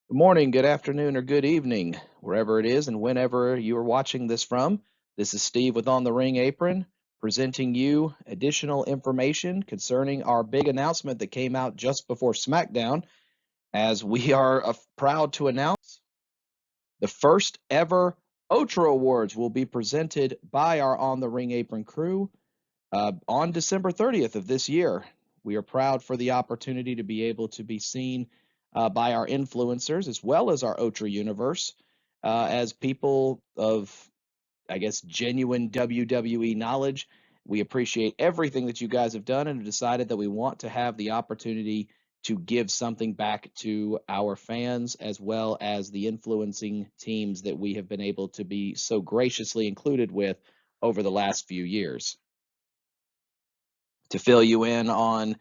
Good morning, good afternoon, or good evening, wherever it is and whenever you are watching this from. This is Steve with On the Ring Apron, presenting you additional information concerning our big announcement that came out just before SmackDown, as we are proud to announce the first ever OTRA Awards will be presented by our On the Ring Apron crew on December 30th of this year. We are proud for the opportunity to be able to be seen by our influencers as well as our OTRA universe as people of, I guess, genuine WWE knowledge. We appreciate everything that you guys have done and have decided that we want to have the opportunity to give something back to our fans as well as the influencing teams that we have been able to be so graciously included with over the last few years. To fill you in on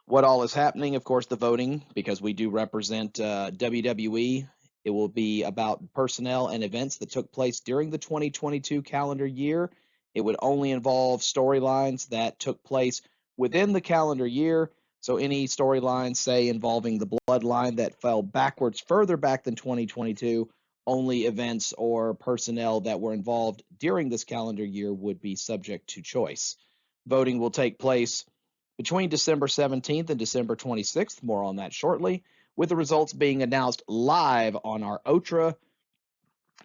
what all is happening, of course, the voting, because we do represent WWE. It will be about personnel and events that took place during the 2022 calendar year. It would only involve storylines that took place within the calendar year. So any storylines, say, involving the bloodline that fell backwards further back than 2022, only events or personnel that were involved during this calendar year would be subject to choice. Voting will take place between December 17th and December 26th. More on that shortly, with the results being announced live on our OTRA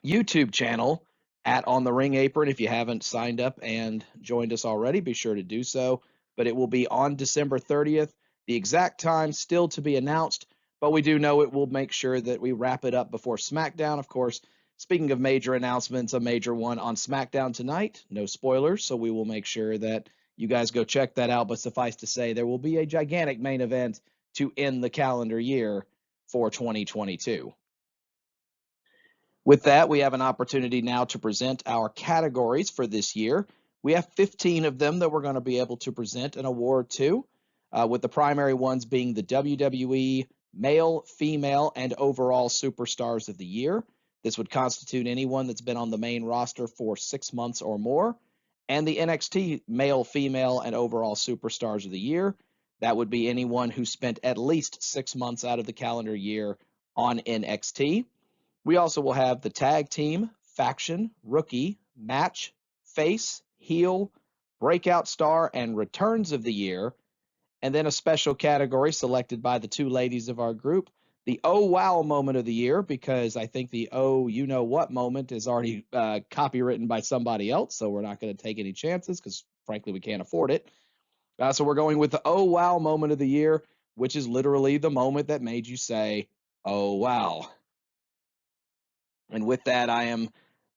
YouTube channel at On the Ring Apron. If you haven't signed up and joined us already, be sure to do so. But it will be on December 30th. The exact time still to be announced, but we do know it will make sure that we wrap it up before SmackDown. Of course, speaking of major announcements, a major one on SmackDown tonight. No spoilers, so we will make sure that you guys go check that out. But suffice to say, there will be a gigantic main event to end the calendar year for 2022. With that, we have an opportunity now to present our categories for this year. We have 15 of them that we're going to be able to present an award to, with the primary ones being the WWE Male, Female, and Overall Superstars of the Year. This would constitute anyone that's been on the main roster for 6 months or more, and the NXT Male, Female, and Overall Superstars of the Year. That would be anyone who spent at least 6 months out of the calendar year on NXT. We also will have the tag team, faction, rookie, match, face, heel, breakout star, and returns of the year. And then a special category selected by the two ladies of our group, the oh wow moment of the year, because I think the oh you know what moment is already copywritten by somebody else. So we're not going to take any chances because frankly, we can't afford it. So we're going with the oh wow moment of the year, which is literally the moment that made you say, oh wow. And with that, I am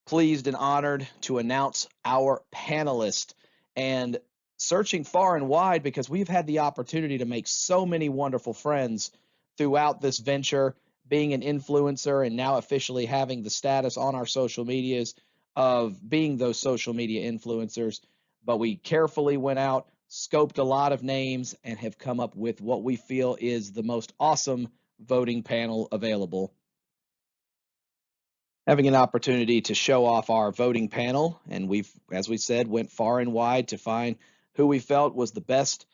pleased and honored to announce our panelist. And searching far and wide, because we've had the opportunity to make so many wonderful friends throughout this venture, being an influencer and now officially having the status on our social medias of being those social media influencers. But we carefully went out, scoped a lot of names, and have come up with what we feel is the most awesome voting panel available. Having an opportunity to show off our voting panel, and we've, as we said, went far and wide to find who we felt was the best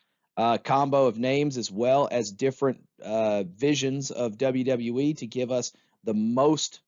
combo of names, as well as different visions of WWE to give us the most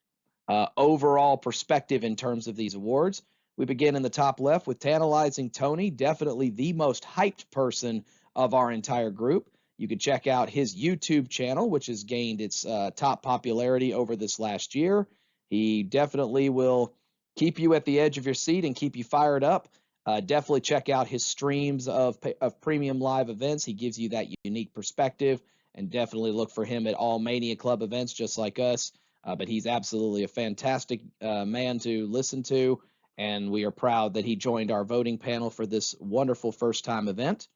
overall perspective in terms of these awards. We begin in the top left with Tantalizing Tony, definitely the most hyped person of our entire group. You can check out his YouTube channel, which has gained its top popularity over this last year. He definitely will keep you at the edge of your seat and keep you fired up. Definitely check out his streams of premium live events. He gives you that unique perspective, and definitely look for him at all Mania Club events just like us. But he's absolutely a fantastic man to listen to, and we are proud that he joined our voting panel for this wonderful first-time event.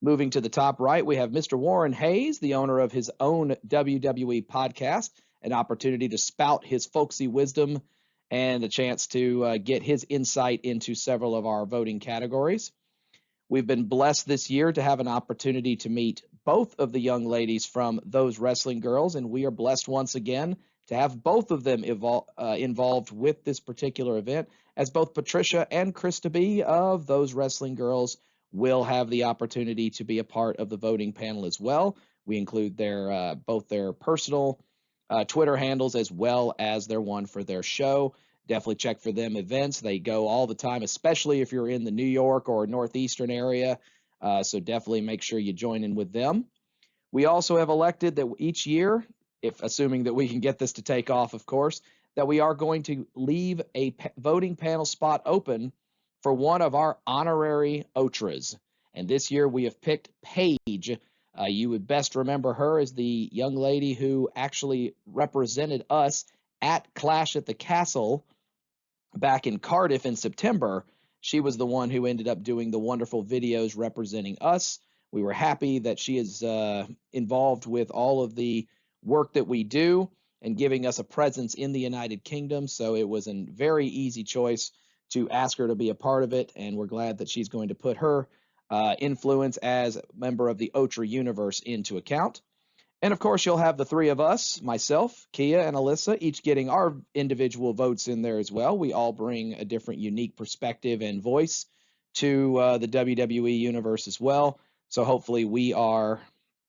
Moving to the top right, we have Mr. Warren Hayes, the owner of his own WWE podcast, an opportunity to spout his folksy wisdom and a chance to get his insight into several of our voting categories. We've been blessed this year to have an opportunity to meet both of the young ladies from Those Wrestling Girls, and we are blessed once again to have both of them involved with this particular event, as both Patricia and Krista B of Those Wrestling Girls will have the opportunity to be a part of the voting panel as well. We include their both their personal Twitter handles as well as their one for their show. Definitely check for them events. They go all the time, especially if you're in the New York or Northeastern area. So definitely make sure you join in with them. We also have elected that each year, if assuming that we can get this to take off, of course, that we are going to leave a voting panel spot open for one of our honorary OTRAs. And this year we have picked Paige. You would best remember her as the young lady who actually represented us at Clash at the Castle back in Cardiff in September. She was the one who ended up doing the wonderful videos representing us. We were happy that she is involved with all of the work that we do and giving us a presence in the United Kingdom. So it was a very easy choice to ask her to be a part of it. And we're glad that she's going to put her influence as a member of the OTRA universe into account. And of course, you'll have the three of us, myself, Kia, and Alyssa, each getting our individual votes in there as well. We all bring a different, unique perspective and voice to the WWE universe as well. So hopefully, we are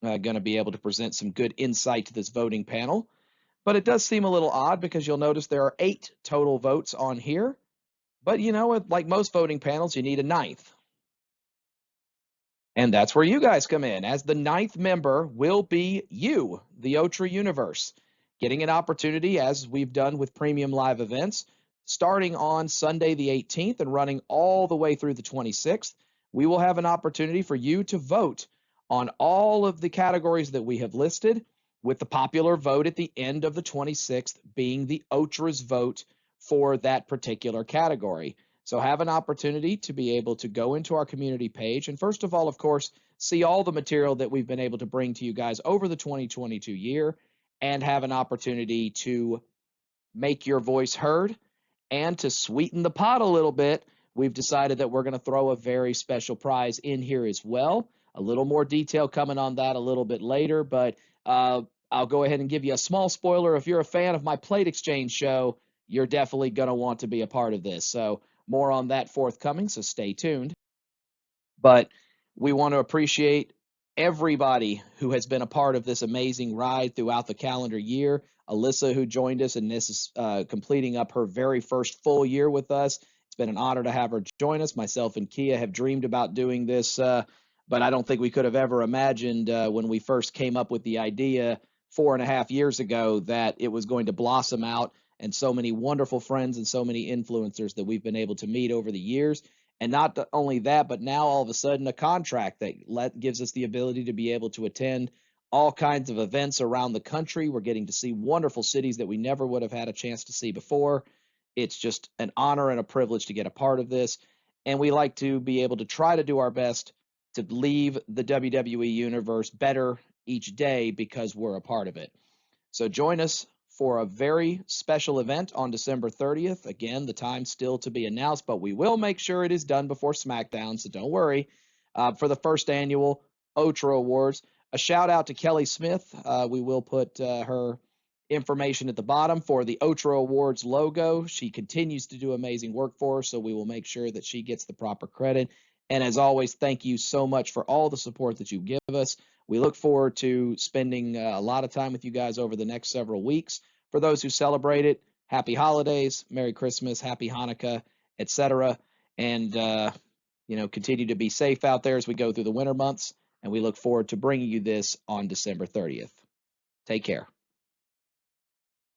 going to be able to present some good insight to this voting panel. But it does seem a little odd because you'll notice there are 8 total votes on here. But you know, like most voting panels, you need a ninth. And that's where you guys come in. As the 9th member will be you, the OTRA universe, getting an opportunity, as we've done with premium live events, starting on Sunday the 18th and running all the way through the 26th. We will have an opportunity for you to vote on all of the categories that we have listed, with the popular vote at the end of the 26th being the OTRA's vote for that particular category. So have an opportunity to be able to go into our community page. And first of all, of course, see all the material that we've been able to bring to you guys over the 2022 year and have an opportunity to make your voice heard. And to sweeten the pot a little bit, we've decided that we're going to throw a very special prize in here as well. A little more detail coming on that a little bit later, but I'll go ahead and give you a small spoiler. If you're a fan of my plate exchange show, you're definitely going to want to be a part of this. So more on that forthcoming, so stay tuned. But we want to appreciate everybody who has been a part of this amazing ride throughout the calendar year. Alyssa, who joined us, and this is completing up her very first full year with us. It's been an honor to have her join us. Myself and Kia have dreamed about doing this, but I don't think we could have ever imagined when we first came up with the idea 4.5 years ago that it was going to blossom out, and so many wonderful friends and so many influencers that we've been able to meet over the years. And not only that, but now all of a sudden a contract that gives us the ability to be able to attend all kinds of events around the country. We're getting to see wonderful cities that we never would have had a chance to see before. It's just an honor and a privilege to get a part of this. And we like to be able to try to do our best to leave the WWE universe better each day because we're a part of it. So join us for a very special event on December 30th. Again, the time's still to be announced, but we will make sure it is done before SmackDown, so don't worry. For the first annual OTRA Awards, a shout out to Kelly Smith. We will put her information at the bottom for the OTRA Awards logo. She continues to do amazing work for us, so we will make sure that she gets the proper credit. And as always, thank you so much for all the support that you give us. We look forward to spending a lot of time with you guys over the next several weeks. For those who celebrate it, happy holidays, Merry Christmas, happy Hanukkah, etc. And, continue to be safe out there as we go through the winter months. And we look forward to bringing you this on December 30th. Take care.